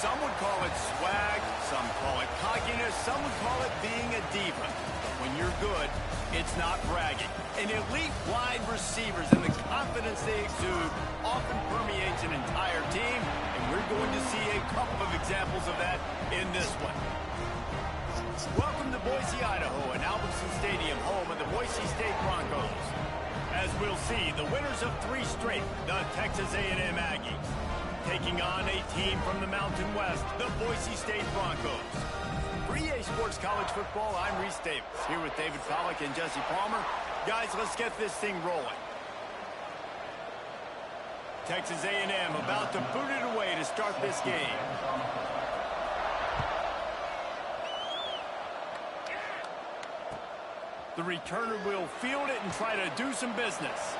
Some would call it swag, some call it cockiness, some would call it being a diva. But when you're good, it's not bragging. And elite wide receivers and the confidence they exude often permeates an entire team, and we're going to see a couple of examples of that in this one. Welcome to Boise, Idaho, and Albertson Stadium, home of the Boise State Broncos. As we'll see, the winners of 3 straight, the Texas A&M Aggies, taking on a team from the Mountain West, the Boise State Broncos. For EA Sports College Football, I'm Reese Davis, here with David Pollack and Jesse Palmer. Guys, let's get this thing rolling. Texas A&M about to boot it away to start this game. The returner will field it and try to do some business.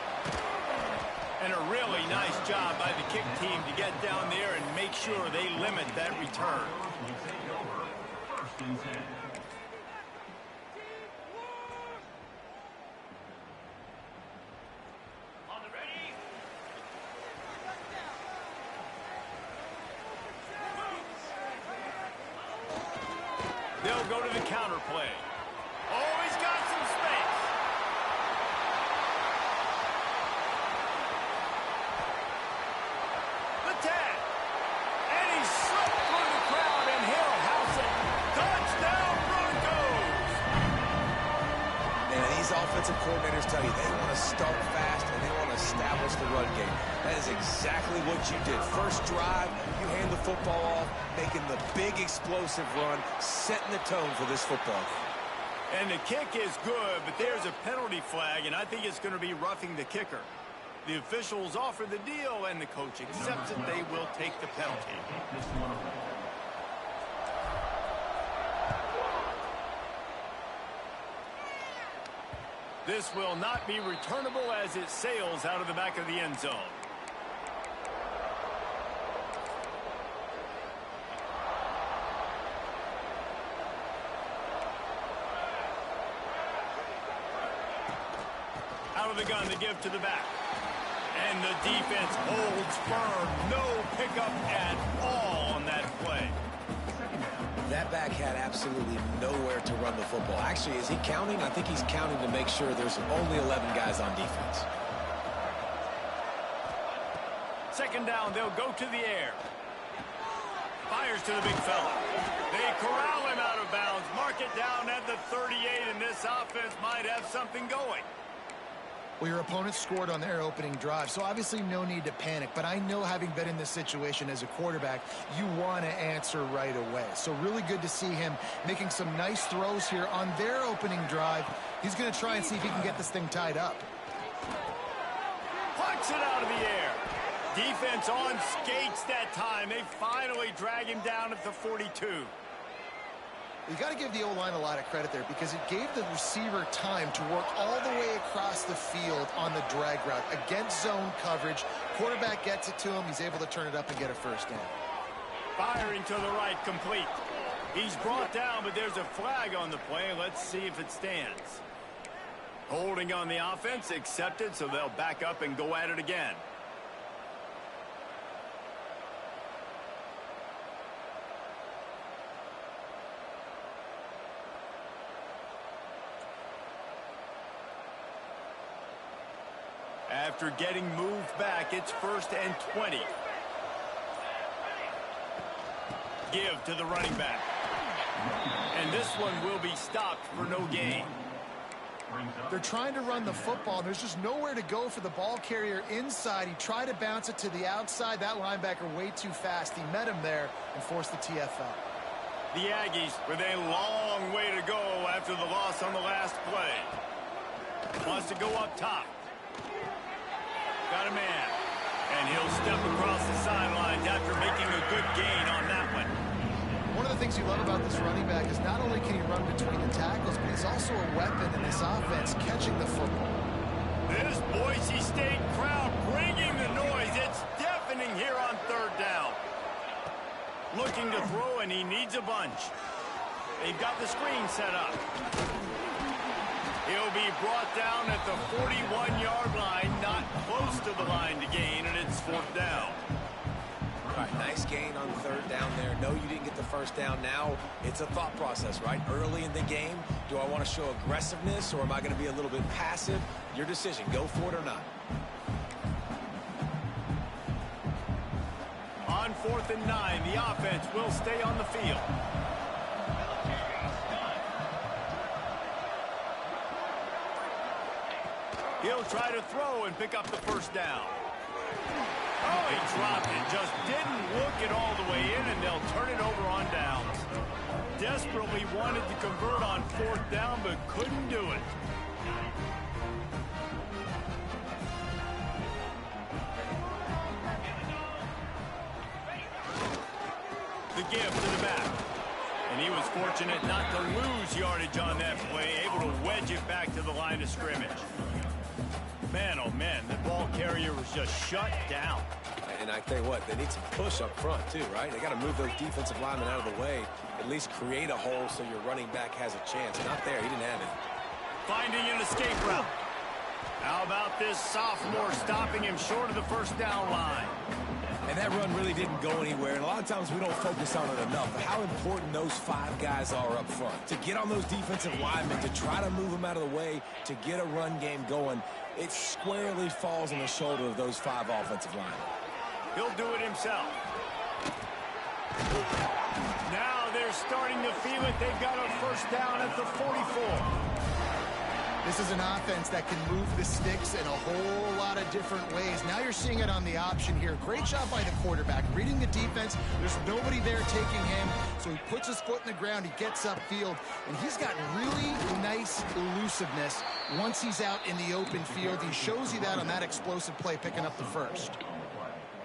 And a really nice job by the kick team to get down there and make sure they limit that return. They'll go to the counter play. Oh, he's got some space. The tag. And he slipped through the crowd, and he'll house it. Touchdown, Broncos. And these offensive coordinators tell you they want to start fast and they want to establish the run game. That is exactly what you did. First drive, you hand the football off, making the big explosive run, setting the tone for this football game. And the kick is good, but there's a penalty flag, and I think it's going to be roughing the kicker. The officials offer the deal, and the coach accepts it. They will take the penalty. This will not be returnable as it sails out of the back of the end zone. Out of the gun to give to the back. And the defense holds firm. No pickup at all on that play. That back had absolutely nowhere to run the football. Actually, is he counting? I think he's counting to make sure there's only 11 guys on defense. Second down, they'll go to the air. Fires to the big fella. They corral him out of bounds. Mark it down at the 38, and this offense might have something going. Well, your opponent scored on their opening drive, so obviously no need to panic. But I know, having been in this situation as a quarterback, you want to answer right away. So really good to see him making some nice throws here on their opening drive. He's going to try and see if he can get this thing tied up. Plucks it out of the air. Defense on skates that time. They finally drag him down at the 42. You got to give the O-line a lot of credit there, because it gave the receiver time to work all the way across the field on the drag route against zone coverage. Quarterback gets it to him. He's able to turn it up and get a first down. Firing to the right, complete. He's brought down, but there's a flag on the play. Let's see if it stands. Holding on the offense, accepted, so they'll back up and go at it again. After getting moved back, it's 1st and 20. Give to the running back. And this one will be stopped for no gain. They're trying to run the football. There's just nowhere to go for the ball carrier inside. He tried to bounce it to the outside. That linebacker way too fast. He met him there and forced the TFL. The Aggies with a long way to go after the loss on the last play. Wants to go up top. Got a man. And he'll step across the sidelines after making a good gain on that one. One of the things you love about this running back is not only can he run between the tackles, but he's also a weapon in this offense, catching the football. This Boise State crowd bringing the noise. It's deafening here on 3rd down. Looking to throw, and he needs a bunch. They've got the screen set up. He'll be brought down at the 41-yard line, not close to the line to gain, and it's 4th down. All right, nice gain on third down there. No, you didn't get the first down. Now it's a thought process, right? Early in the game, do I want to show aggressiveness or am I going to be a little bit passive? Your decision. Go for it or not. On 4th and 9, the offense will stay on the field. He'll try to throw and pick up the first down. Oh, he dropped it. Just didn't look it all the way in, and they'll turn it over on downs. Desperately wanted to convert on 4th down, but couldn't do it. The give to the back. And he was fortunate not to lose yardage on that play, able to wedge it back to the line of scrimmage. Man, oh man, the ball carrier was just shut down. And I tell you what, they need some push up front too, right? They got to move those defensive linemen out of the way, at least create a hole so your running back has a chance. Not there, he didn't have it. Finding an escape route. How about this sophomore stopping him short of the first down line? And that run really didn't go anywhere, and a lot of times we don't focus on it enough, but how important those 5 guys are up front. To get on those defensive linemen, to try to move them out of the way, to get a run game going, it squarely falls on the shoulder of those 5 offensive linemen. He'll do it himself. Now they're starting to feel it. They've got a first down at the 44. This is an offense that can move the sticks in a whole lot of different ways. Now you're seeing it on the option here. Great job by the quarterback. Reading the defense, there's nobody there taking him, so he puts his foot in the ground, he gets upfield, and he's got really nice elusiveness once he's out in the open field. He shows you that on that explosive play, picking up the first.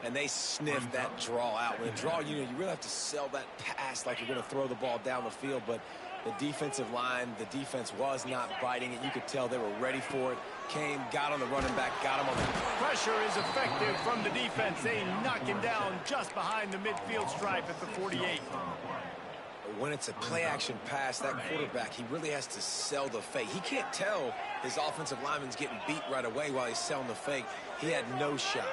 And they sniff that draw out. When a draw, you really have to sell that pass like you're going to throw the ball down the field, but the defensive line, the defense was not biting it. You could tell they were ready for it. Came, got on the running back, got him on the... Pressure is effective from the defense. They knock him down just behind the midfield stripe at the 48. When it's a play-action pass, that quarterback, he really has to sell the fake. He can't tell his offensive lineman's getting beat right away while he's selling the fake. He had no shot.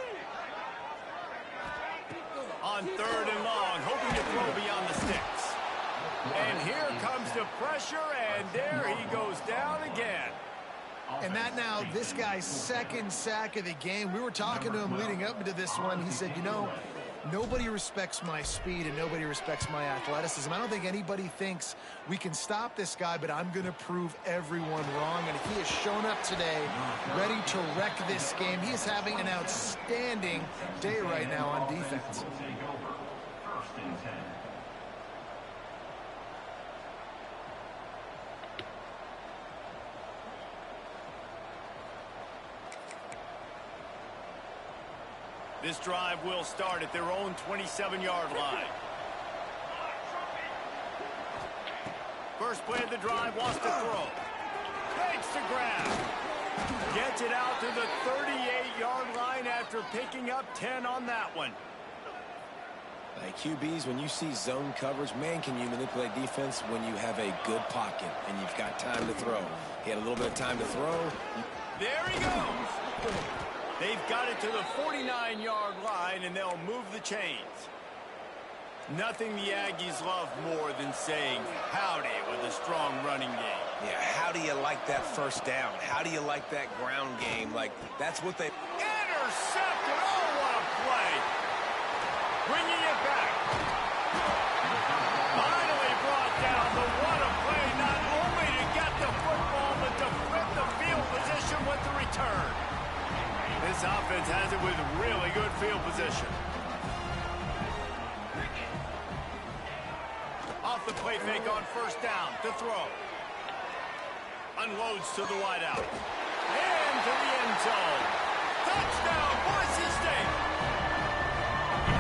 On 3rd and long, hoping to throw beyond the sticks. And here comes the pressure, and there he goes down again. And that now, this guy's 2nd sack of the game. We were talking to him leading up into this one. He said, you know, nobody respects my speed and nobody respects my athleticism. I don't think anybody thinks we can stop this guy, but I'm going to prove everyone wrong. And he has shown up today, ready to wreck this game. He is having an outstanding day right now on defense. This drive will start at their own 27-yard line. First play of the drive, wants to throw. Makes the grab. Gets it out to the 38-yard line after picking up 10 on that one. Like QBs, when you see zone coverage, man, can you manipulate defense when you have a good pocket and you've got time to throw. He had a little bit of time to throw. There he goes. They've got it to the 49-yard line, and they'll move the chains. Nothing the Aggies love more than saying howdy with a strong running game. Yeah, how do you like that first down? How do you like that ground game? Like, that's what they... Intercepted! Oh, what a play! Bringing it back. Finally brought down, but what a play, not only to get the football, but to flip the field position with the return. This offense has it with really good field position. Off the play fake on first down to throw. Unloads to the wideout. And to the end zone. Touchdown, Boise State.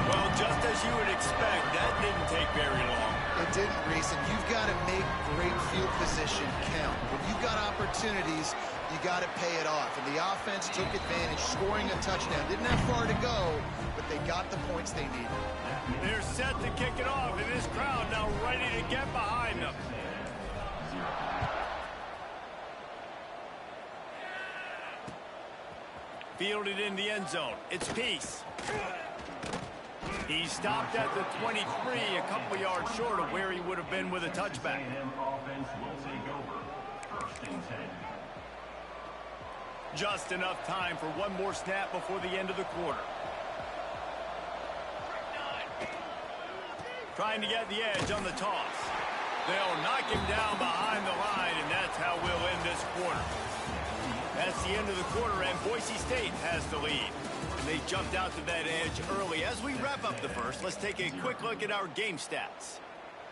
Well, just as you would expect, that didn't take very long. It didn't, Reese, and you've got to make great field position count. When you've got opportunities, you got to pay it off. And the offense took advantage, scoring a touchdown. Didn't have far to go, but they got the points they needed. They're set to kick it off, and this crowd now ready to get behind them. Fielded in the end zone. It's Peace. He stopped at the 23, a couple yards short of where he would have been with a touchback. Just enough time for one more snap before the end of the quarter. Trying to get the edge on the toss. They'll knock him down behind the line, and that's how we'll end this quarter. That's the end of the quarter, and Boise State has the lead. And they jumped out to that edge early. As we wrap up the first, let's take a quick look at our game stats.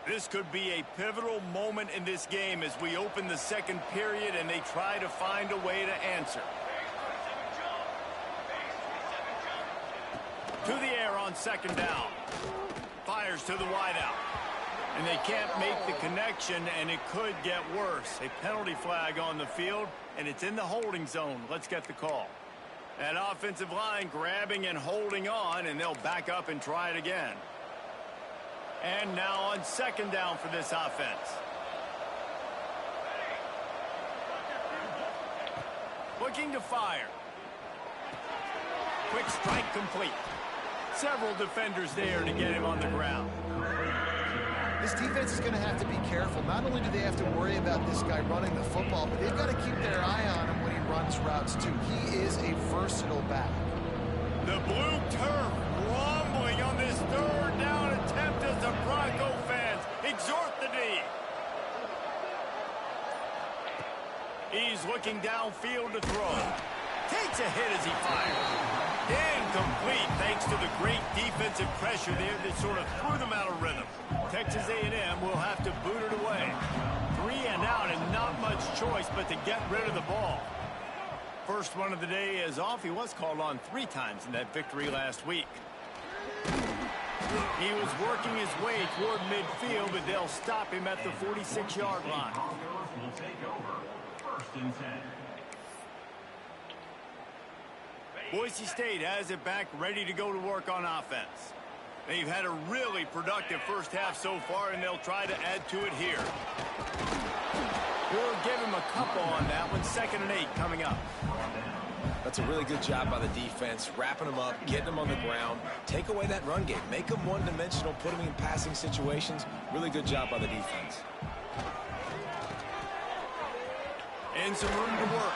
This could be a pivotal moment in this game as we open the second period and they try to find a way to answer. To the air on second down. Fires to the wideout. And they can't make the connection, and it could get worse. A penalty flag on the field, and it's in the holding zone. Let's get the call. That offensive line grabbing and holding on, and they'll back up and try it again. And now on second down for this offense. Looking to fire. Quick strike complete. Several defenders there to get him on the ground. This defense is going to have to be careful. Not only do they have to worry about this guy running the football, but they've got to keep their eye on him when he runs routes too. He is a versatile back. The blue turf rumbling on this third down attempt as the Bronco fans exhort the D. He's looking downfield to throw. Takes a hit as he fires. Incomplete thanks to the great defensive pressure there that sort of threw them out of rhythm. Texas A&M will have to boot it away. 3 and out and not much choice but to get rid of the ball. First one of the day is off. He was called on 3 times in that victory last week. He was working his way toward midfield, but they'll stop him at the 46-yard line. Will take over. First and 10. Boise State has it back, ready to go to work on offense. They've had a really productive first half so far, and they'll try to add to it here. We'll give him a couple on that one. 2nd and 8 coming up. That's a really good job by the defense, wrapping them up, getting them on the ground. Take away that run game. Make them one-dimensional, put them in passing situations. Really good job by the defense. And some room to work.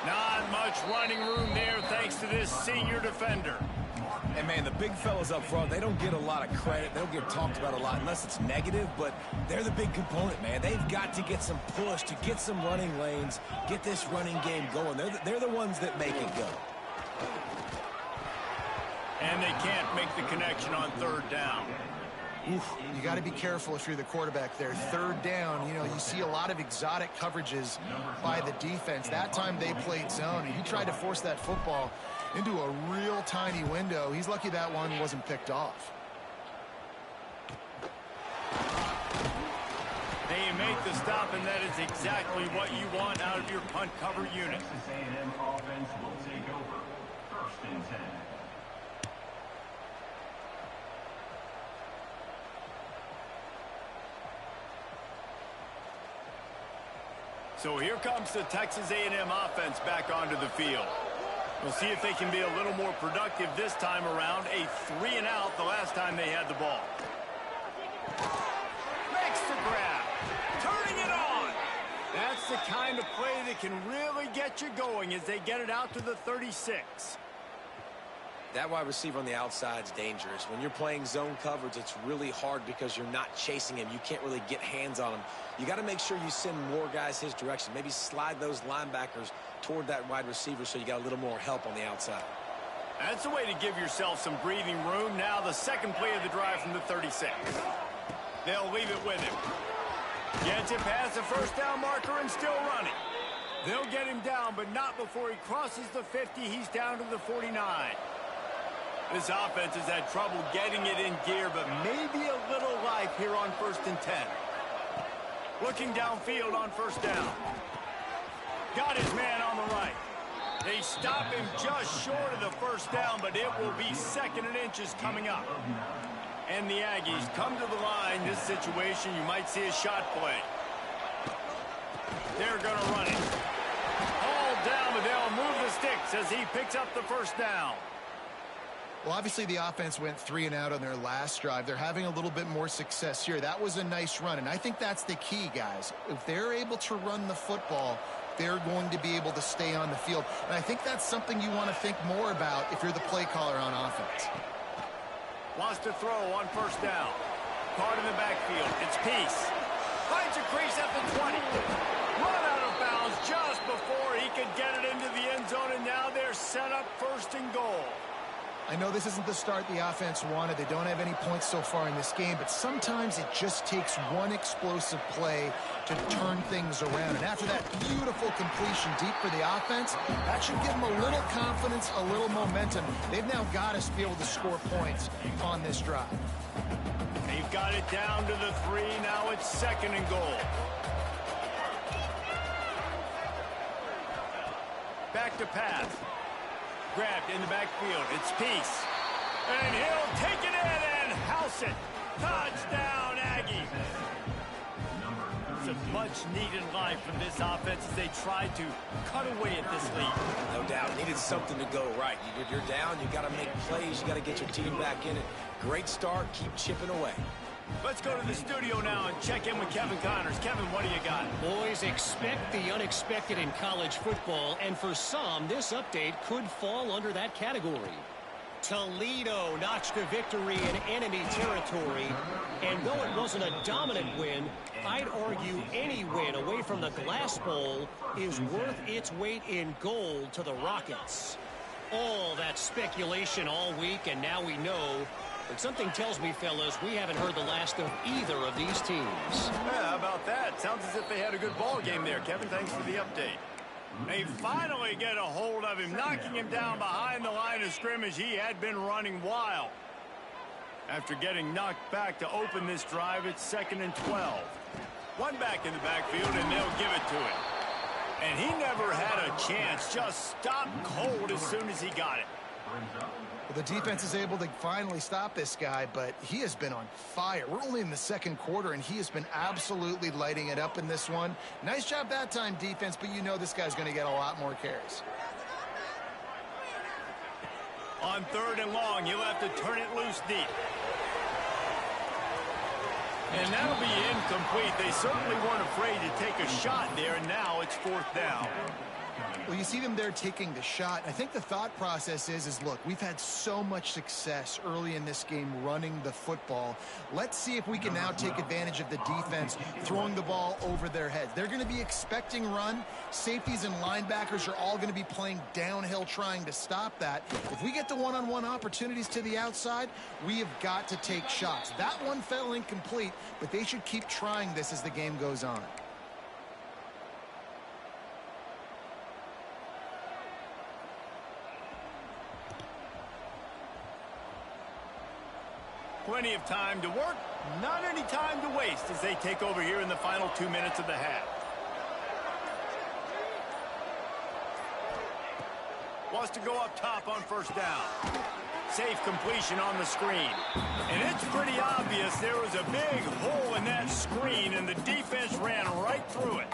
Not much running room there thanks to this senior defender. And, man, the big fellas up front, they don't get a lot of credit. They don't get talked about a lot unless it's negative, but they're the big component, man. They've got to get some push, to get some running lanes, get this running game going. They're the ones that make it go. And they can't make the connection on 3rd down. Oof, you got to be careful if you're the quarterback there. 3rd down, you know, you see a lot of exotic coverages by the defense. That time they played zone, and he tried to force that football into a real tiny window. He's lucky that one wasn't picked off. They make the stop, and that is exactly what you want out of your punt cover unit. Texas A&M offense will take over. 1st and 10. So here comes the Texas A&M offense back onto the field. We'll see if they can be a little more productive this time around. A 3 and out the last time they had the ball. Makes the grab. Turning it on. That's the kind of play that can really get you going as they get it out to the 36. That wide receiver on the outside is dangerous. When you're playing zone coverage, it's really hard because you're not chasing him. You can't really get hands on him. You got to make sure you send more guys his direction. Maybe slide those linebackers toward that wide receiver so you got a little more help on the outside. That's a way to give yourself some breathing room. Now the second play of the drive from the 36. They'll leave it with him. Gets it past the 1st down marker and still running. They'll get him down, but not before he crosses the 50. He's down to the 49. This offense has had trouble getting it in gear, but maybe a little life here on 1st and 10. Looking downfield on 1st down. Got his man on the right. They stop him just short of the 1st down, but it will be 2nd and inches coming up. And the Aggies come to the line. This situation, you might see a shot play. They're going to run it. All down, but they'll move the sticks as he picks up the 1st down. Well, obviously the offense went 3 and out on their last drive. They're having a little bit more success here. That was a nice run, and I think that's the key, guys. If they're able to run the football, they're going to be able to stay on the field. And I think that's something you want to think more about if you're the play caller on offense. Wants to throw on first down. Card in the backfield. It's Peace. Finds a crease at the 20. Run out of bounds just before he could get it into the end zone, and now they're set up first and goal. I know this isn't the start the offense wanted. They don't have any points so far in this game, but sometimes it just takes one explosive play to turn things around. And after that beautiful completion deep for the offense, that should give them a little confidence, a little momentum. They've now got to be able to score points on this drive. They've got it down to the 3. Now it's second and goal. Back to pass. Grabbed in the backfield. It's Peace. And he'll take it in and house it. Touchdown, Aggies. It's a much-needed line from this offense as they try to cut away at this lead. No doubt. Needed something to go right. You're down. You got to make plays. You got to get your team back in it. Great start. Keep chipping away. Let's go to the studio now and check in with Kevin Connors. Kevin, what do you got? Boys, expect the unexpected in college football, and for some, this update could fall under that category. Toledo notched a victory in enemy territory, and though it wasn't a dominant win, I'd argue any win away from the Glass Bowl is worth its weight in gold to the Rockets. All that speculation all week, and now we know. But something tells me, fellas, we haven't heard the last of either of these teams. Yeah, how about that? Sounds as if they had a good ball game there, Kevin. Thanks for the update. They finally get a hold of him, knocking him down behind the line of scrimmage. He had been running wild. After getting knocked back to open this drive, it's second and 12. One back in the backfield, and they'll give it to him. And he never had a chance. Just stopped cold as soon as he got it. Well, the defense is able to finally stop this guy, but he has been on fire. We're only in the second quarter, and he has been absolutely lighting it up in this one. Nice job that time, defense, but you know this guy's going to get a lot more carries. On third and long, you'll have to turn it loose deep. And that'll be incomplete. They certainly weren't afraid to take a shot there, and now it's fourth down. Well, you see them there taking the shot. I think the thought process is look, we've had so much success early in this game running the football. Let's see if we can now take advantage of the defense throwing the ball over their heads. They're going to be expecting run. Safeties and linebackers are all going to be playing downhill trying to stop that. If we get the one-on-one opportunities to the outside, we have got to take shots. That one fell incomplete, but they should keep trying this as the game goes on. Plenty of time to work, not any time to waste as they take over here in the final 2 minutes of the half. Wants to go up top on first down. Safe completion on the screen. And it's pretty obvious there was a big hole in that screen, and the defense ran right through it.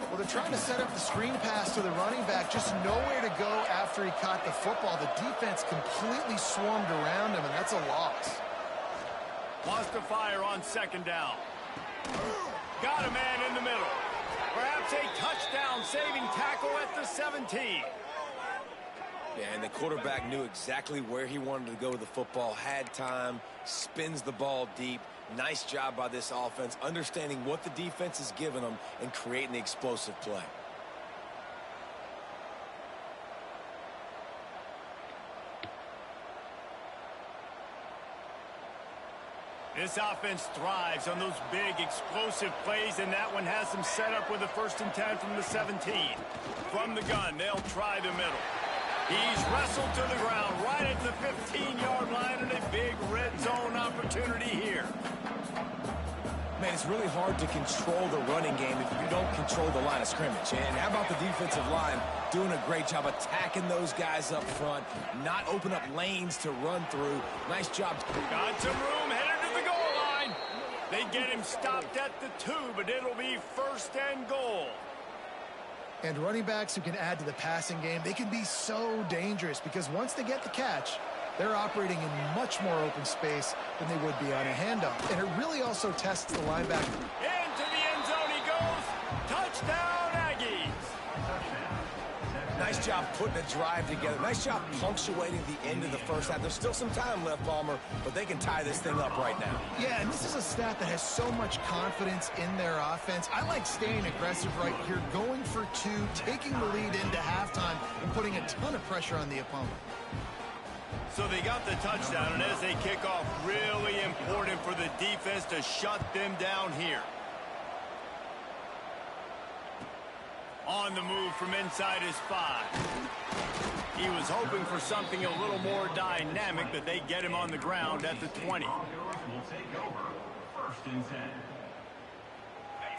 Well, they're trying to set up the screen pass to the running back, just nowhere to go after he caught the football. The defense completely swarmed around him, and that's a loss. Wants to fire on second down. Got a man in the middle. Perhaps a touchdown-saving tackle at the 17. Yeah, and the quarterback knew exactly where he wanted to go with the football, had time, spins the ball deep. Nice job by this offense, understanding what the defense is giving them and creating the explosive play. This offense thrives on those big, explosive plays, and that one has them set up with a 1st and 10 from the 17. From the gun, they'll try the middle. He's wrestled to the ground right at the 15-yard line, and a big red zone opportunity here. Man, it's really hard to control the running game if you don't control the line of scrimmage. And how about the defensive line doing a great job attacking those guys up front, not open up lanes to run through. Nice job. Got some room, headed to the goal line. They get him stopped at the 2, but it'll be 1st and goal. And running backs who can add to the passing game, they can be so dangerous because once they get the catch, they're operating in much more open space than they would be on a handoff. And it really also tests the linebacker. Into the end zone he goes. Touchdown, Aggies. Nice job putting a drive together. Nice job punctuating the end of the first half. There's still some time left, Palmer, but they can tie this thing up right now. Yeah, and this is a staff that has so much confidence in their offense. I like staying aggressive right here, going for two, taking the lead into halftime, and putting a ton of pressure on the opponent. So they got the touchdown, and as they kick off, really important for the defense to shut them down here. On the move from inside his 5. He was hoping for something a little more dynamic, but they get him on the ground at the 20. Will take over. First and 10.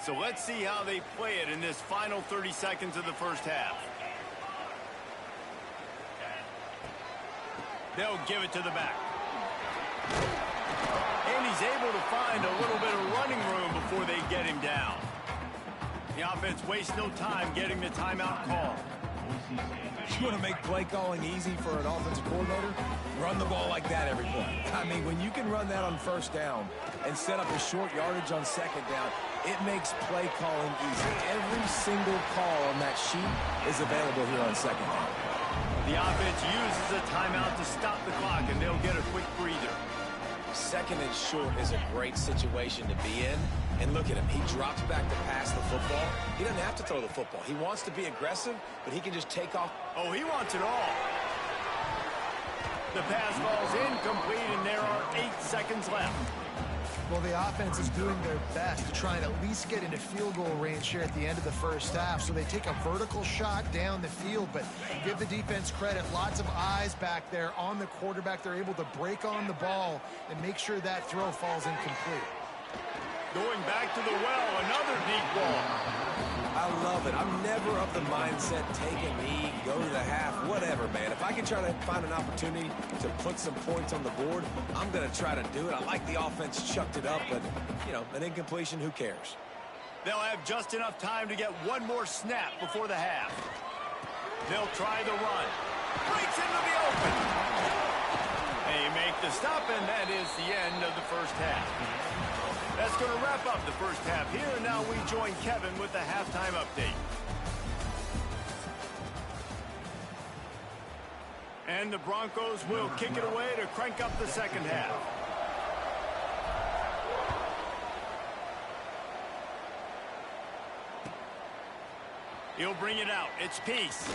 So let's see how they play it in this final 30 seconds of the first half. They'll give it to the back. And he's able to find a little bit of running room before they get him down. The offense wastes no time getting the timeout call. You want to make play calling easy for an offensive coordinator? Run the ball like that every play. I mean, when you can run that on first down and set up a short yardage on second down, it makes play calling easy. Every single call on that sheet is available here on second down. The offense uses a timeout to stop the clock, and they'll get a quick breather. Second and short is a great situation to be in. And look at him. He drops back to pass the football. He doesn't have to throw the football. He wants to be aggressive, but he can just take off. Oh, he wants it all. The pass falls incomplete, and there are 8 seconds left. Well, the offense is doing their best to try and at least get into field goal range here at the end of the first half. So they take a vertical shot down the field, but give the defense credit. Lots of eyes back there on the quarterback. They're able to break on the ball and make sure that throw falls incomplete. Going back to the well, another deep ball. I love it. I'm never of the mindset, take a knee, go to the half, whatever, man. If I can try to find an opportunity to put some points on the board, I'm going to try to do it. I like the offense chucked it up, but, you know, an incompletion, who cares? They'll have just enough time to get one more snap before the half. They'll try the run. Breaks into the open. They make the stop, and that is the end of the first half. That's going to wrap up the first half here. And now we join Kevin with the halftime update. And the Broncos will kick it away to crank up the second half. He'll bring it out. It's Peace.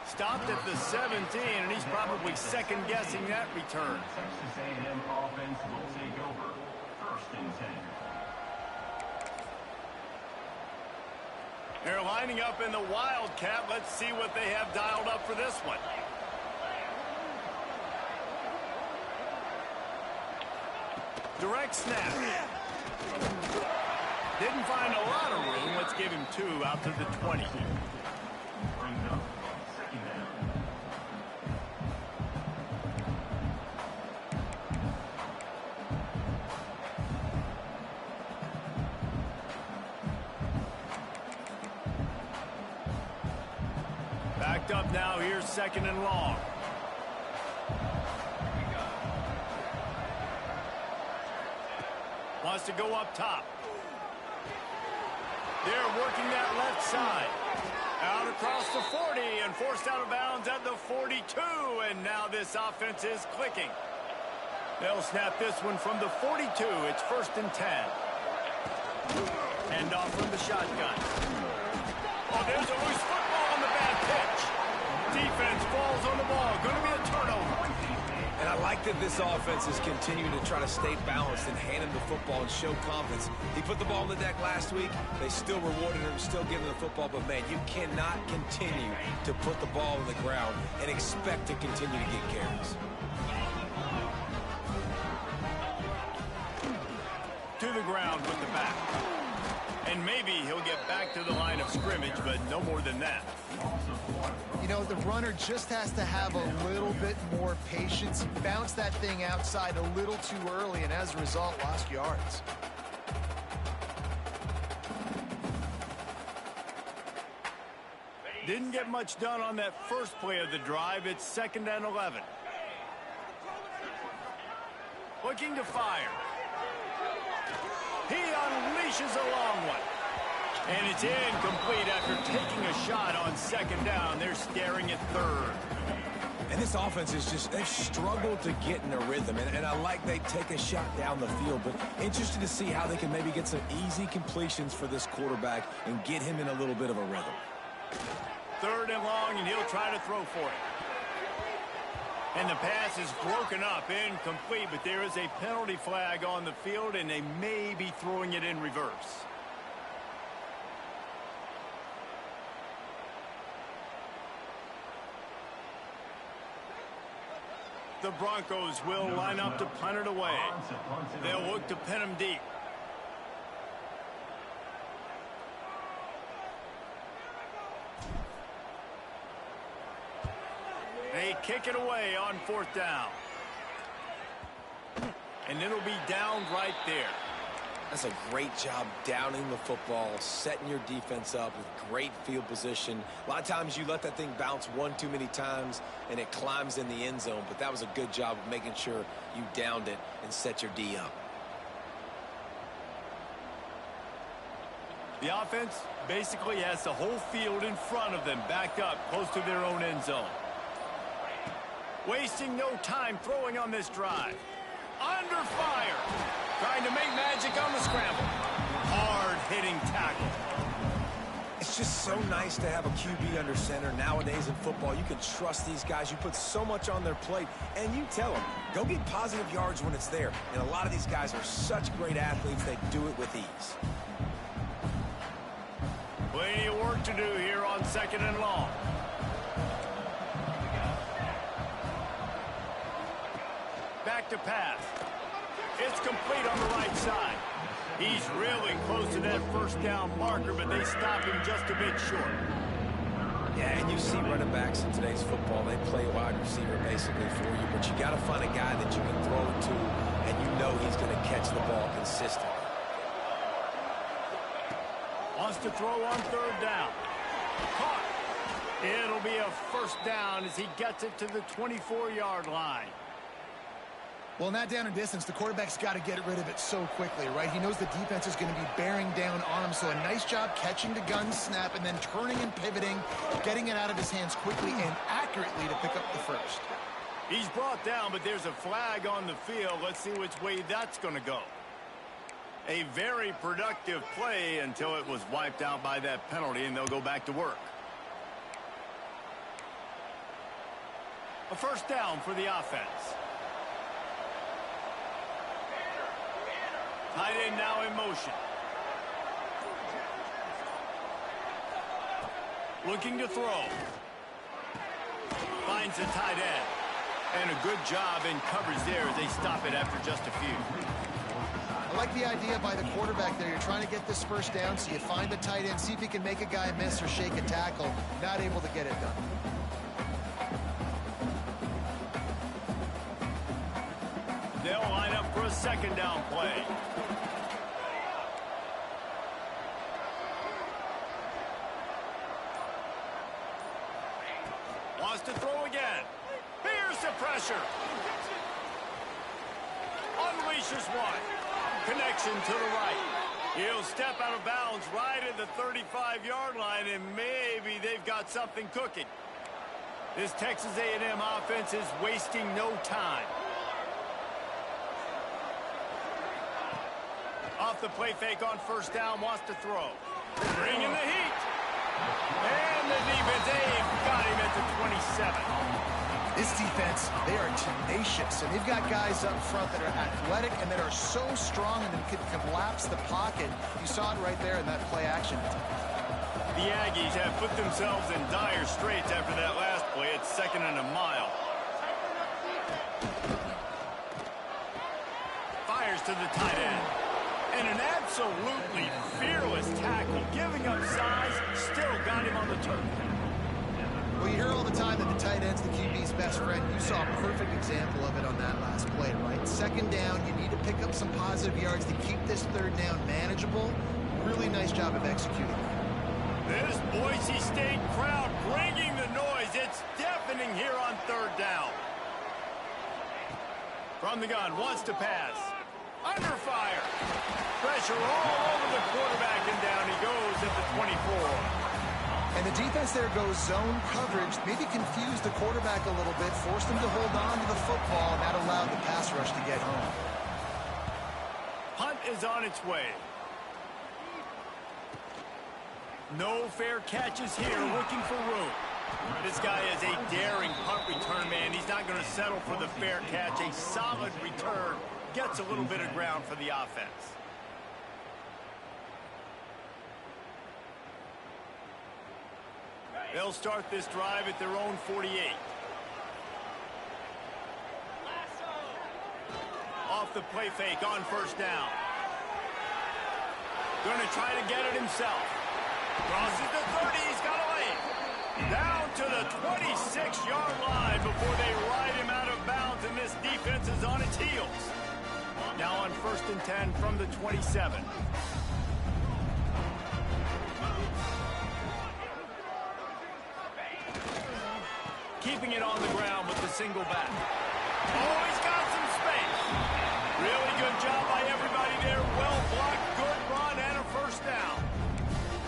Stopped at the 17, and he's probably second-guessing that return. Texas A&M offense will take over. First and 10. They're lining up in the Wildcat. Let's see what they have dialed up for this one. Direct snap. Didn't find a lot of room. Let's give him 2 out to the 20. Brings up second down. Backed up now. Here's second and long. Wants to go up top. They're working that left side. Out across the 40 and forced out of bounds at the 42. And now this offense is clicking. They'll snap this one from the 42. It's first and 10. Hand off from the shotgun. Oh, there's a loose football on the bad pitch. Defense falls on the ball. Going to be a turnover. And I like that this offense is continuing to try to stay balanced and hand him the football and show confidence. He put the ball on the deck last week. They still rewarded him, still giving him the football. But, man, you cannot continue to put the ball on the ground and expect to continue to get carries. To the ground with the back. And maybe he'll get back to the line of scrimmage, but no more than that. You know, the runner just has to have a little bit more patience. He bounced that thing outside a little too early, and as a result, lost yards. Didn't get much done on that first play of the drive. It's 2nd and 11. Looking to fire. He unleashes a long one. And it's incomplete after taking a shot on 2nd down. They're staring at 3rd. And this offense is just, they've struggled to get in a rhythm. And I like they take a shot down the field, but interested to see how they can maybe get some easy completions for this quarterback and get him in a little bit of a rhythm. 3rd and long, and he'll try to throw for it. And the pass is broken up, incomplete, but there is a penalty flag on the field, and they may be throwing it in reverse. The Broncos will line up to punt it away. They'll look to pin him deep. They kick it away on 4th down. And it'll be downed right there. That's a great job downing the football, setting your defense up with great field position. A lot of times you let that thing bounce one too many times and it climbs in the end zone, but that was a good job of making sure you downed it and set your D up. The offense basically has the whole field in front of them, backed up close to their own end zone. Wasting no time throwing on this drive. Under fire. Trying to make magic on the scramble. Hard-hitting tackle. It's just so nice to have a QB under center. Nowadays in football, you can trust these guys. You put so much on their plate, and you tell them, go get positive yards when it's there. And a lot of these guys are such great athletes, they do it with ease. Plenty of work to do here on 2nd and long. Back to pass. It's complete on the right side. He's really close to that 1st down marker, but they stop him just a bit short. Yeah, and you see running backs in today's football, they play wide receiver basically for you, but you got to find a guy that you can throw it to, and you know he's going to catch the ball consistently. Wants to throw on 3rd down. Caught. It'll be a 1st down as he gets it to the 24-yard line. Well, in that down and distance, the quarterback's got to get rid of it so quickly, right? He knows the defense is going to be bearing down on him, so a nice job catching the gun snap and then turning and pivoting, getting it out of his hands quickly and accurately to pick up the 1st. He's brought down, but there's a flag on the field. Let's see which way that's going to go. A very productive play until it was wiped out by that penalty, and they'll go back to work. A 1st down for the offense. Tight end now in motion. Looking to throw. Finds the tight end. And a good job in coverage there as they stop it after just a few. I like the idea by the quarterback there. You're trying to get this 1st down, so you find the tight end, see if he can make a guy miss or shake a tackle. Not able to get it done. They'll line up for a 2nd down play. Wants to throw again. Here's the pressure. Unleashes one. Connection to the right. He'll step out of bounds right at the 35-yard line, and maybe they've got something cooking. This Texas A&M offense is wasting no time. Off the play fake on 1st down, wants to throw. Bringing the heat. And the defense, they've got him at the 27. This defense, they are tenacious, and they've got guys up front that are athletic and that are so strong and can collapse the pocket. You saw it right there in that play action. The Aggies have put themselves in dire straits after that last play. It's 2nd and a mile. Fires to the tight end. And an absolutely fearless tackle, giving up size, still got him on the turf. Well, you hear all the time that the tight end's the QB's best friend. You saw a perfect example of it on that last play, right? 2nd down, you need to pick up some positive yards to keep this 3rd down manageable. Really nice job of executing that. This Boise State crowd bringing the noise. It's deafening here on third down. From the gun, wants to pass. Under fire. Pressure all over the quarterback, and down he goes at the 24. And the defense there goes zone coverage, maybe confused the quarterback a little bit, forced him to hold on to the football, and that allowed the pass rush to get home. Punt is on its way. No fair catches here, looking for room. This guy is a daring punt return man. He's not going to settle for the fair catch. A solid return gets a little bit of ground for the offense. They'll start this drive at their own 48. Off the play fake on first down. Going to try to get it himself. Crosses the 30. He's got a lane. Down to the 26-yard line before they ride him out of bounds, and this defense is on its heels. Now on 1st and 10 from the 27. Keeping it on the ground with the single back. Oh, he's got some space. Really good job by everybody there. Well blocked, good run, and a first down.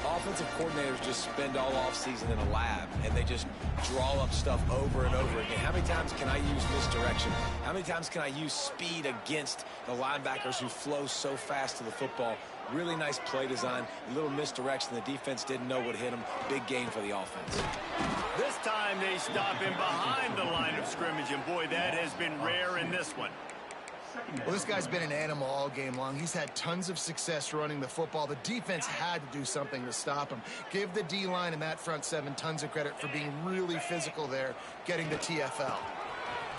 Offensive coordinators just spend all offseason in a lab, and they just draw up stuff over and over again. How many times can I use misdirection? How many times can I use speed against the linebackers who flow so fast to the football? Really nice play design, a little misdirection. The defense didn't know what hit them. Big gain for the offense. This time they stop him behind the line of scrimmage, and boy, that has been rare in this one. Well, this guy's been an animal all game long. He's had tons of success running the football. The defense had to do something to stop him. Give the D-line and that front seven tons of credit for being really physical there, getting the TFL.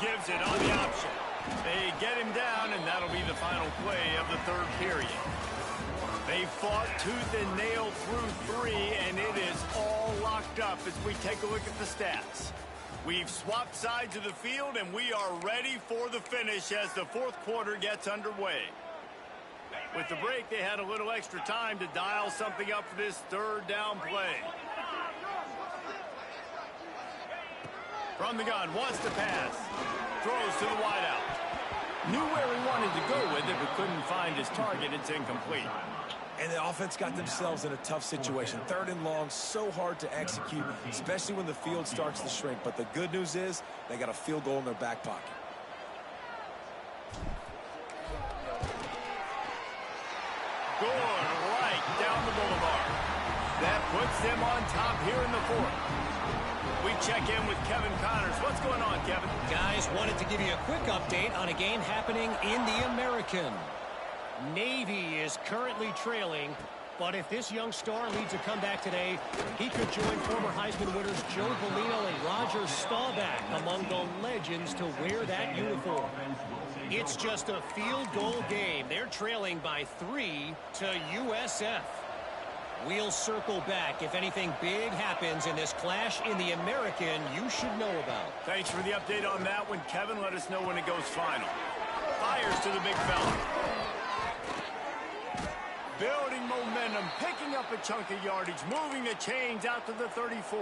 Gives it on the option. They get him down, and that'll be the final play of the third period. They fought tooth and nail through 3, and it is all locked up as we take a look at the stats. We've swapped sides of the field, and we are ready for the finish as the fourth quarter gets underway. With the break, they had a little extra time to dial something up for this third down play. From the gun, wants to pass. Throws to the wideout. Knew where he wanted to go with it, but couldn't find his target. It's incomplete. And the offense got themselves in a tough situation. 3rd and long, so hard to execute, especially when the field starts to shrink. But the good news is they got a field goal in their back pocket. Good right down the boulevard. That puts them on top here in the fourth. We check in with Kevin Connors. What's going on, Kevin? Guys, wanted to give you a quick update on a game happening in the American. Navy is currently trailing, but if this young star leads a comeback today, he could join former Heisman winners Joe Bellino and Roger Staubach among the legends to wear that uniform. It's just a field goal game. They're trailing by 3 to USF. We'll circle back. If anything big happens in this clash in the American, you should know about. Thanks for the update on that one, Kevin. Let us know when it goes final. Fires to the big fella. Building momentum, picking up a chunk of yardage, moving the chains out to the 34.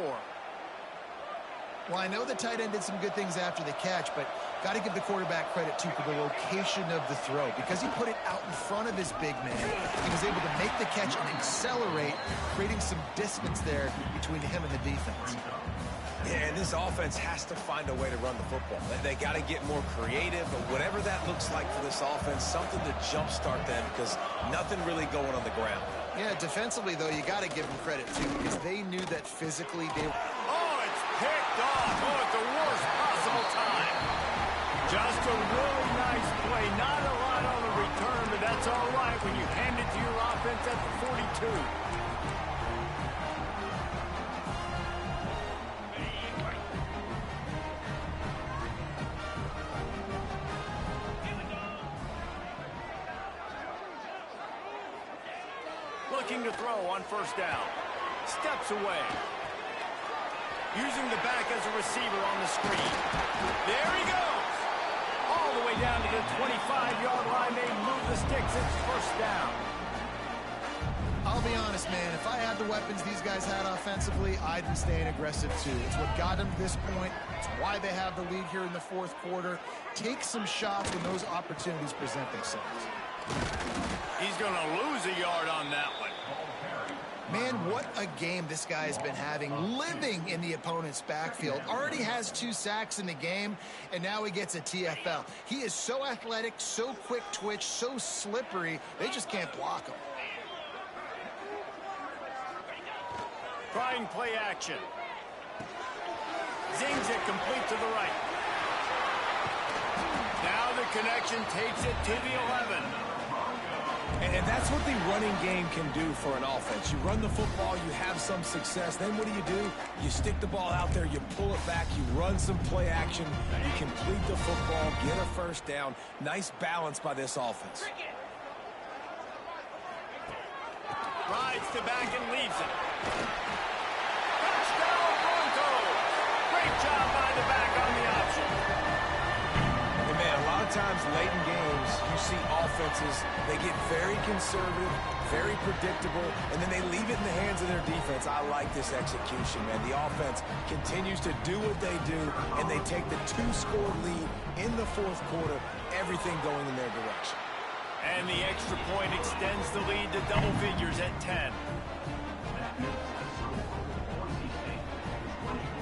Well, I know the tight end did some good things after the catch, but got to give the quarterback credit, too, for the location of the throw. Because he put it out in front of his big man, he was able to make the catch and accelerate, creating some distance there between him and the defense. Yeah, and this offense has to find a way to run the football. They got to get more creative, but whatever that looks like for this offense, something to jumpstart them because nothing really going on the ground. Yeah, defensively, though, you got to give them credit, too, because they knew that physically they were... Oh, it's picked off. Oh, at the worst possible time. Just a really nice play. Not a lot on the return, but that's all right when you hand it to your offense at the 42. Looking to throw on first down. Steps away. Using the back as a receiver on the screen. There he goes. All the way down to the 25-yard line. They move the sticks. It's first down. I'll be honest, man. If I had the weapons these guys had offensively, I'd be staying aggressive too. It's what got them to this point. It's why they have the lead here in the fourth quarter. Take some shots when those opportunities present themselves. He's going to lose a yard on that one. Man, what a game this guy has been having, living in the opponent's backfield. Already has 2 sacks in the game, and now he gets a TFL. He is so athletic, so quick twitch, so slippery, they just can't block him. Trying play action. Zings it complete to the right. Now the connection takes it to the 11. And that's what the running game can do for an offense. You run the football, you have some success. Then what do? You stick the ball out there, you pull it back, you run some play action, you complete the football, get a first down. Nice balance by this offense. Rides to back and leaves it. Touchdown Broncos! Great job by the back on the option. And man, a lot of times late in games, you see offenses, they get very conservative, very predictable, and then they leave it in the hands of their defense. I like this execution, man. The offense continues to do what they do, and they take the 2-score lead in the fourth quarter, everything going in their direction. And the extra point extends the lead to double figures at 10.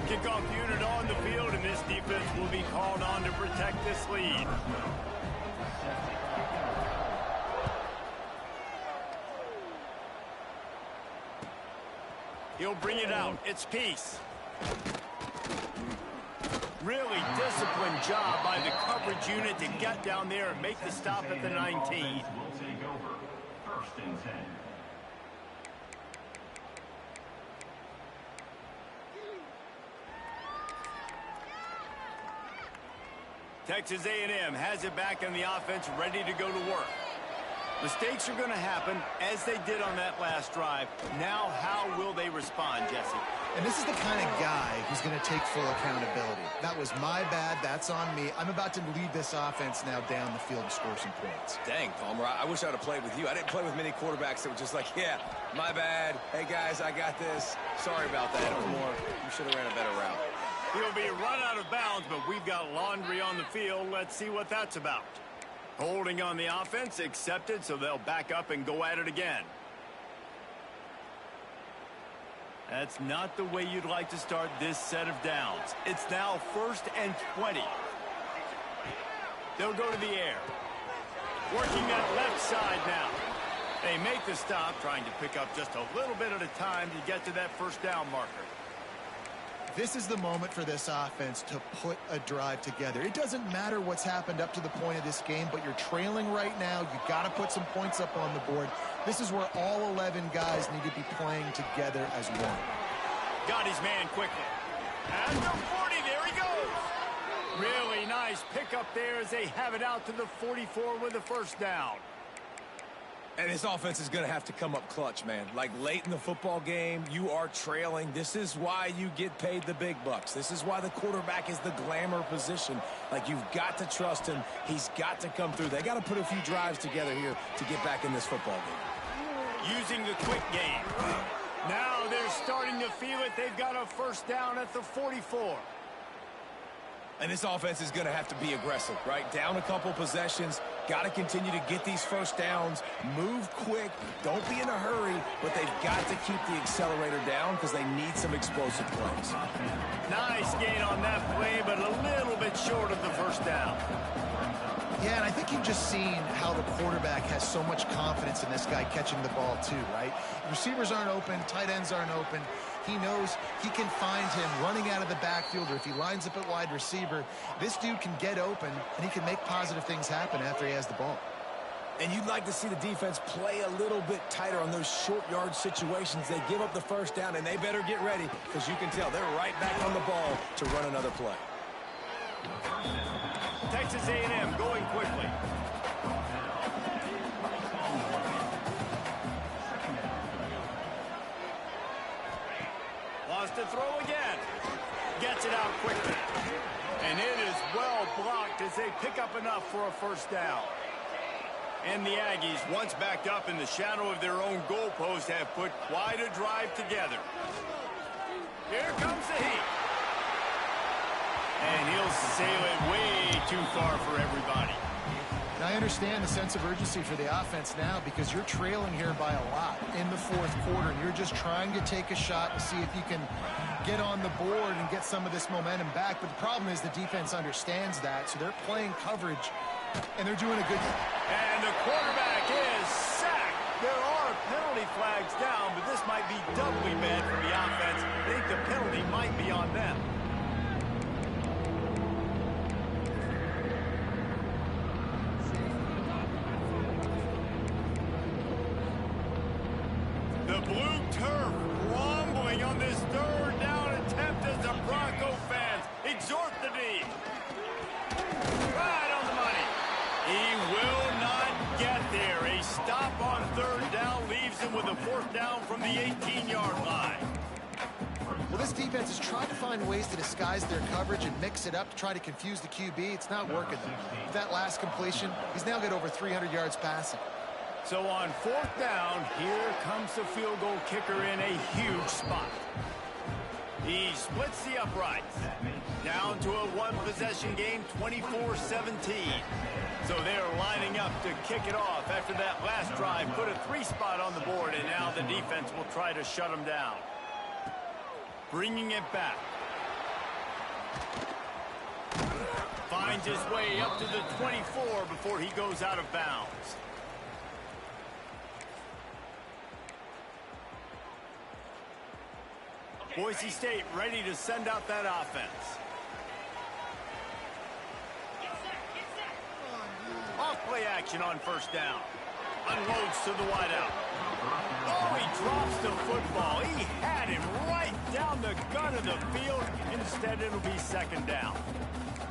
Kickoff unit on the field, and this defense will be called on to protect this lead. He'll bring it out. It's Peace. Really disciplined job by the coverage unit to get down there and make the stop at the 19. Will take over. First and 10. Texas A&M has it back in the offense, ready to go to work. Mistakes are going to happen, as they did on that last drive. Now, how will they respond, Jesse? And this is the kind of guy who's going to take full accountability. That was my bad. That's on me. I'm about to lead this offense now down the field and score some points. Dang, Palmer, I wish I would have played with you. I didn't play with many quarterbacks that were just like, yeah, my bad. Hey, guys, I got this. Sorry about that. It was more, you should have ran a better route. He'll be run out of bounds, but we've got laundry on the field. Let's see what that's about. Holding on the offense, accepted, so they'll back up and go at it again. That's not the way you'd like to start this set of downs. It's now 1st and 20. They'll go to the air. Working that left side now. They make the stop, trying to pick up just a little bit at a time to get to that first down marker. This is the moment for this offense to put a drive together. It doesn't matter what's happened up to the point of this game, but you're trailing right now. You got to put some points up on the board. This is where all 11 guys need to be playing together as one. Got his man quickly. And the 40, there he goes. Really nice pickup there as they have it out to the 44 with a first down. And this offense is going to have to come up clutch, man. Like late in the football game, you are trailing. This is why you get paid the big bucks. This is why the quarterback is the glamour position. Like, you've got to trust him. He's got to come through. They got to put a few drives together here to get back in this football game. Using the quick game. Now they're starting to feel it. They've got a first down at the 44. And this offense is going to have to be aggressive, right? Down a couple possessions. Got to continue to get these first downs. Move quick. Don't be in a hurry. But they've got to keep the accelerator down because they need some explosive plays. Nice gain on that play, but a little bit short of the first down. Yeah, and I think you've just seen how the quarterback has so much confidence in this guy catching the ball too, right? Receivers aren't open, tight ends aren't open. He knows he can find him running out of the backfield, or if he lines up at wide receiver, this dude can get open, and he can make positive things happen after he has the ball. And you'd like to see the defense play a little bit tighter on those short yard situations. They give up the first down, and they better get ready because you can tell they're right back on the ball to run another play. Texas A&M going quickly. Wants to throw again. Gets it out quickly. And it is well blocked as they pick up enough for a first down. And the Aggies, once backed up in the shadow of their own goalpost, have put quite a drive together. Here comes the heat. And he'll sail it way too far for everybody. And I understand the sense of urgency for the offense now because you're trailing here by a lot in the fourth quarter. And you're just trying to take a shot to see if you can get on the board and get some of this momentum back. But the problem is the defense understands that, so they're playing coverage, and they're doing a good job. And the quarterback is sacked. There are penalty flags down, but this might be doubly bad for the offense. I think the penalty might be on them. The blue turf rumbling on this third down attempt as the Bronco fans exhort the D. Right on the money. He will not get there. A stop on third down leaves him with a fourth down from the 18-yard line. Well, this defense is trying to find ways to disguise their coverage and mix it up to try to confuse the QB. It's not working, though. With that last completion, he's now got over 300 yards passing. So on fourth down, here comes the field goal kicker in a huge spot. He splits the uprights. Down to a one-possession game, 24-17. So they're lining up to kick it off after that last drive. Put a three-spot on the board, and now the defense will try to shut them down. Bringing it back. Finds his way up to the 24 before he goes out of bounds. Boise State ready to send out that offense. Off-play action on first down. Unloads to the wideout. Oh, he drops the football. He had him right down the gut of the field. Instead, it'll be second down.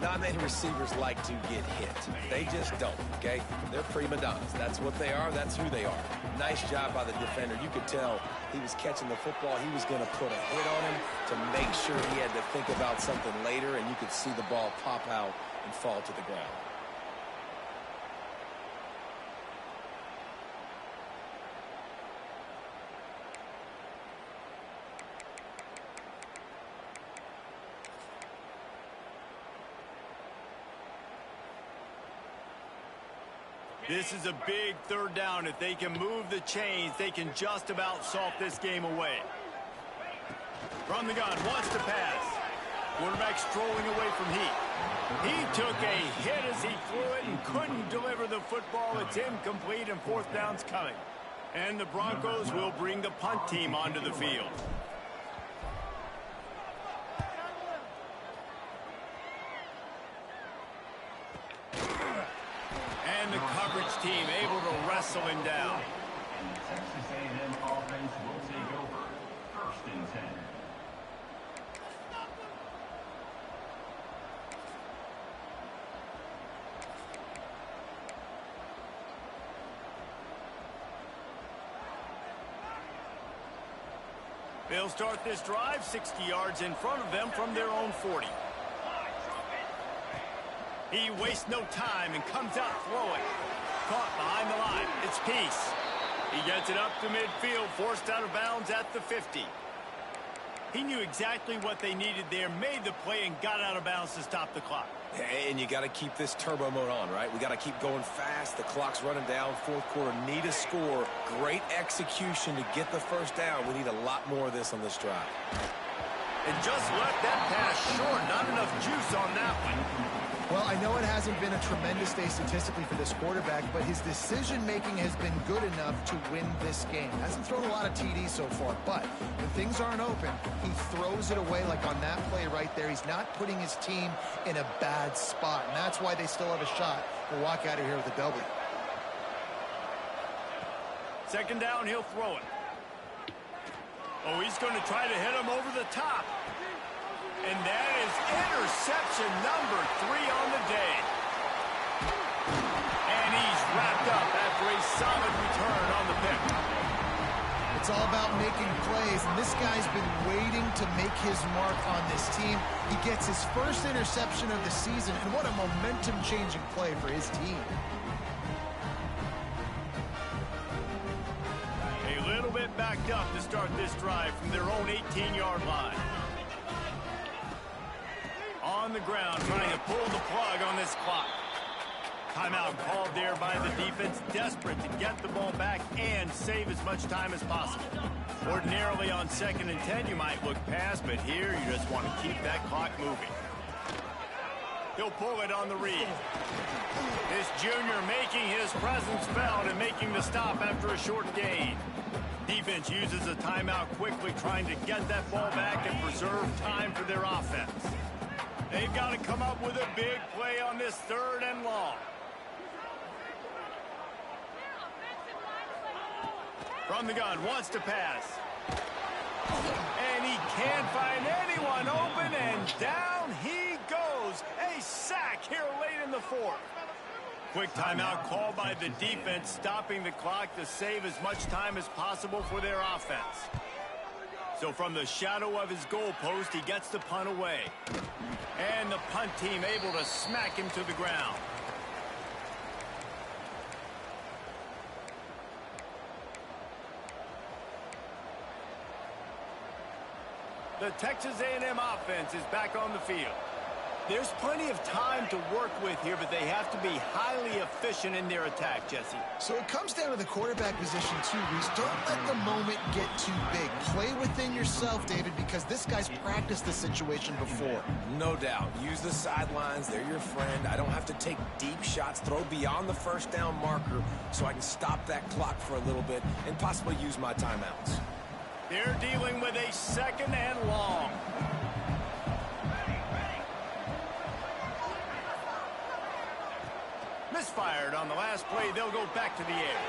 Not many receivers like to get hit. They just don't, okay? They're prima donnas. That's what they are. That's who they are. Nice job by the defender. You could tell he was catching the football. He was going to put a hit on him to make sure he had to think about something later, and you could see the ball pop out and fall to the ground. This is a big third down. If they can move the chains, they can just about salt this game away. From the gun, wants to pass. Quarterback strolling away from heat. He took a hit as he threw it and couldn't deliver the football. It's incomplete and fourth down's coming. And the Broncos will bring the punt team onto the field. And the coverage team able to wrestle him down. And the Texas A&M offense will take over. First and 10. They'll start this drive 60 yards in front of them from their own 40. He wastes no time and comes out throwing. Caught behind the line. It's Peace. He gets it up to midfield, forced out of bounds at the 50. He knew exactly what they needed there, made the play, and got out of bounds to stop the clock. And you got to keep this turbo mode on, right? We got to keep going fast. The clock's running down. Fourth quarter, need a score. Great execution to get the first down. We need a lot more of this on this drive. And just left that pass short. Not enough juice on that one. Well, I know it hasn't been a tremendous day statistically for this quarterback, but his decision-making has been good enough to win this game. Hasn't thrown a lot of TDs so far, but when things aren't open, he throws it away like on that play right there. He's not putting his team in a bad spot, and that's why they still have a shot to walk out of here with a W. Second down, he'll throw it. Oh, he's going to try to hit him over the top. And that is interception number 3 on the day. And he's wrapped up after a solid return on the pick. It's all about making plays, and this guy's been waiting to make his mark on this team. He gets his first interception of the season, and what a momentum-changing play for his team. lined up to start this drive from their own 18-yard line. On the ground, trying to pull the plug on this clock. Timeout called there by the defense, desperate to get the ball back and save as much time as possible. Ordinarily on 2nd and 10, you might look past, but here you just want to keep that clock moving. He'll pull it on the read. This junior making his presence felt and making the stop after a short gain. Defense uses a timeout quickly, trying to get that ball back and preserve time for their offense. They've got to come up with a big play on this 3rd and long. From the gun, wants to pass. And he can't find anyone open, and down he goes. A sack here late in the 4th. Quick timeout called by the defense, stopping the clock to save as much time as possible for their offense. So from the shadow of his goalpost, he gets the punt away. And the punt team able to smack him to the ground. The Texas A&M offense is back on the field. There's plenty of time to work with here, but they have to be highly efficient in their attack, Jesse. So it comes down to the quarterback position too, Reese. Don't let the moment get too big. Play within yourself, David, because this guy's practiced this situation before. No doubt. Use the sidelines. They're your friend. I don't have to take deep shots, throw beyond the 1st down marker so I can stop that clock for a little bit and possibly use my timeouts. They're dealing with a 2nd and long. Misfired on the last play. They'll go back to the air.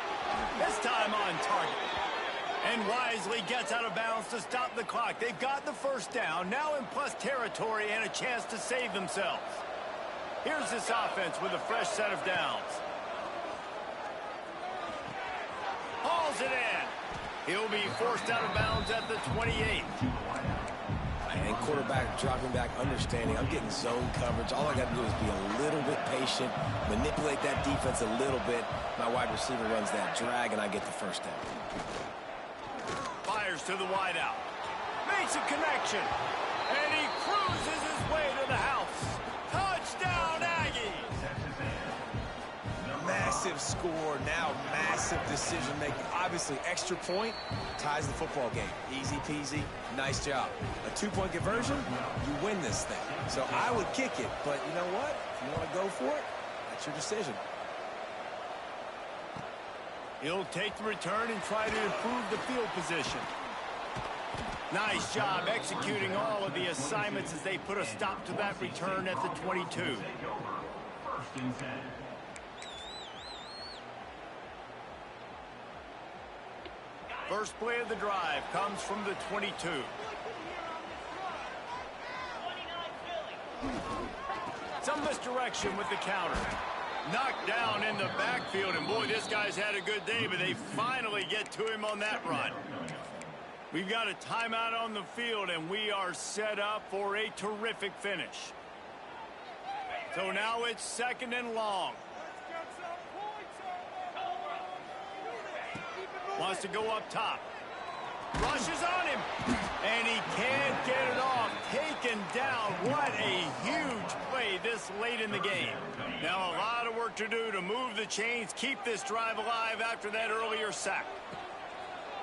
This time on target. And wisely gets out of bounds to stop the clock. They've got the 1st down, now in plus territory and a chance to save themselves. Here's this offense with a fresh set of downs. Hauls it in. He'll be forced out of bounds at the 28. And quarterback dropping back, understanding I'm getting zone coverage. All I got to do is be a little bit patient, manipulate that defense a little bit. My wide receiver runs that drag, and I get the 1st down. Fires to the wideout. Makes a connection. And he cruises his way to the house. Touchdown, Aggies! Massive score, now massive decision-making. Obviously, extra point ties the football game. Easy peasy, nice job. A 2-point conversion, you win this thing. So I would kick it, but you know what? If you want to go for it, that's your decision. He'll take the return and try to improve the field position. Nice job executing all of the assignments as they put a stop to that return at the 22. 1st and 10. First play of the drive comes from the 22. Some misdirection with the counter. Knocked down in the backfield, and boy, this guy's had a good day, but they finally get to him on that run. We've got a timeout on the field, and we are set up for a terrific finish. So now it's 2nd and long. Wants to go up top. Rushes on him. And he can't get it off. Taken down. What a huge play this late in the game. Now a lot of work to do to move the chains, keep this drive alive after that earlier sack.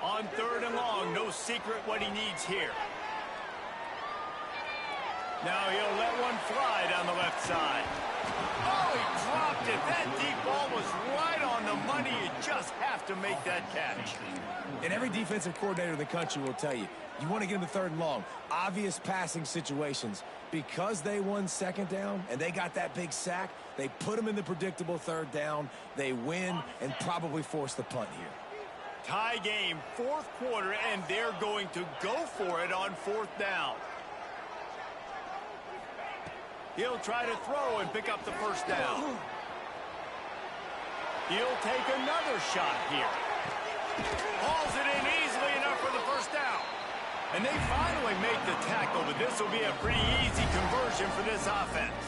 On 3rd and long, no secret what he needs here. Now he'll let one fly down the left side. Oh, he dropped it. That deep ball was right on the money. You just have to make that catch. And every defensive coordinator in the country will tell you, you want to get them to 3rd and long. Obvious passing situations. Because they won 2nd down and they got that big sack, they put them in the predictable 3rd down. They win and probably force the punt here. Tie game, 4th quarter, and they're going to go for it on 4th down. He'll try to throw and pick up the 1st down. He'll take another shot here. Hauls it in easily enough for the 1st down. And they finally make the tackle, but this will be a pretty easy conversion for this offense.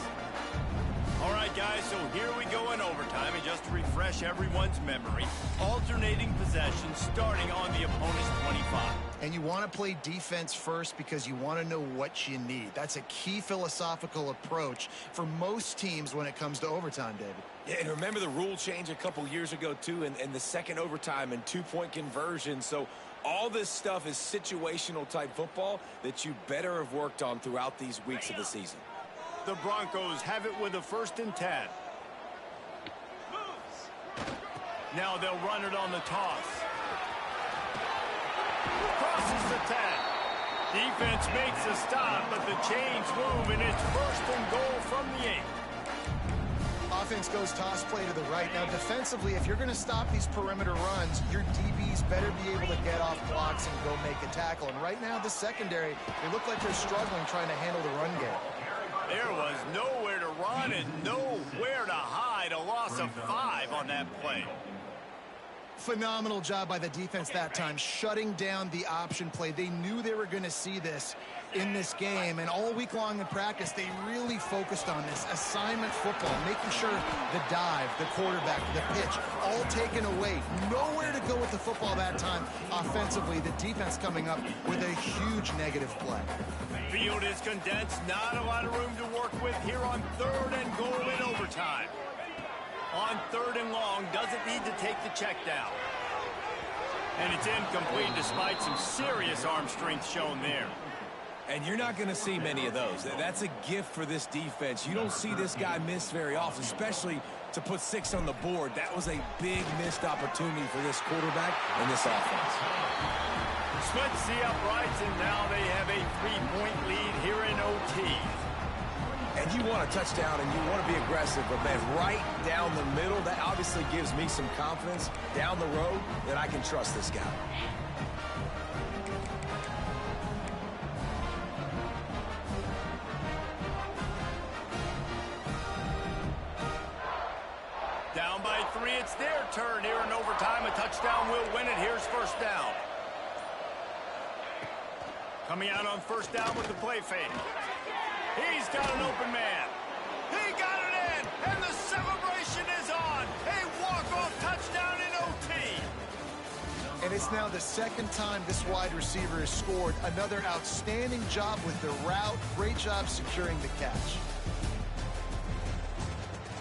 All right, guys, so here we go in overtime. And just to refresh everyone's memory, alternating possessions, starting on the opponent's 25. And you want to play defense first because you want to know what you need. That's a key philosophical approach for most teams when it comes to overtime, David. Yeah, and remember the rule change a couple years ago, too, and the second overtime and two-point conversion. So all this stuff is situational type football that you better have worked on throughout these weeks of the season. The Broncos have it with a 1st and 10. Now they'll run it on the toss. Crosses the 10. Defense makes a stop, but the chains move, and it's 1st and goal from the 8. Offense goes toss play to the right. Now, defensively, if you're going to stop these perimeter runs, your DBs better be able to get off blocks and go make a tackle. And right now, the secondary, they look like they're struggling trying to handle the run game. There was nowhere to run and nowhere to hide. A loss of 5 on that play. Phenomenal job by the defense that time, shutting down the option play. They knew they were going to see this in this game, and all week long in practice, they really focused on this assignment football, making sure the dive, the quarterback, the pitch, all taken away. Nowhere to go with the football that time offensively. The defense coming up with a huge negative play. Field is condensed, not a lot of room to work with here on 3rd and goal in overtime. On 3rd and long, doesn't need to take the check down. And it's incomplete despite some serious arm strength shown there. And you're not going to see many of those. That's a gift for this defense. You don't see this guy miss very often, especially to put 6 on the board. That was a big missed opportunity for this quarterback and this offense. Splits the uprights, and now they have a 3-point lead here in OT. And you want a touchdown and you want to be aggressive, but man, right down the middle, that obviously gives me some confidence down the road that I can trust this guy. Down by 3, it's their turn here in overtime. A touchdown will win it. Here's 1st down. Coming out on 1st down with the play fake. He's got an open man. He got it in, and the celebration is on. A walk-off touchdown in OT. And it's now the 2nd time this wide receiver has scored. Another outstanding job with the route. Great job securing the catch.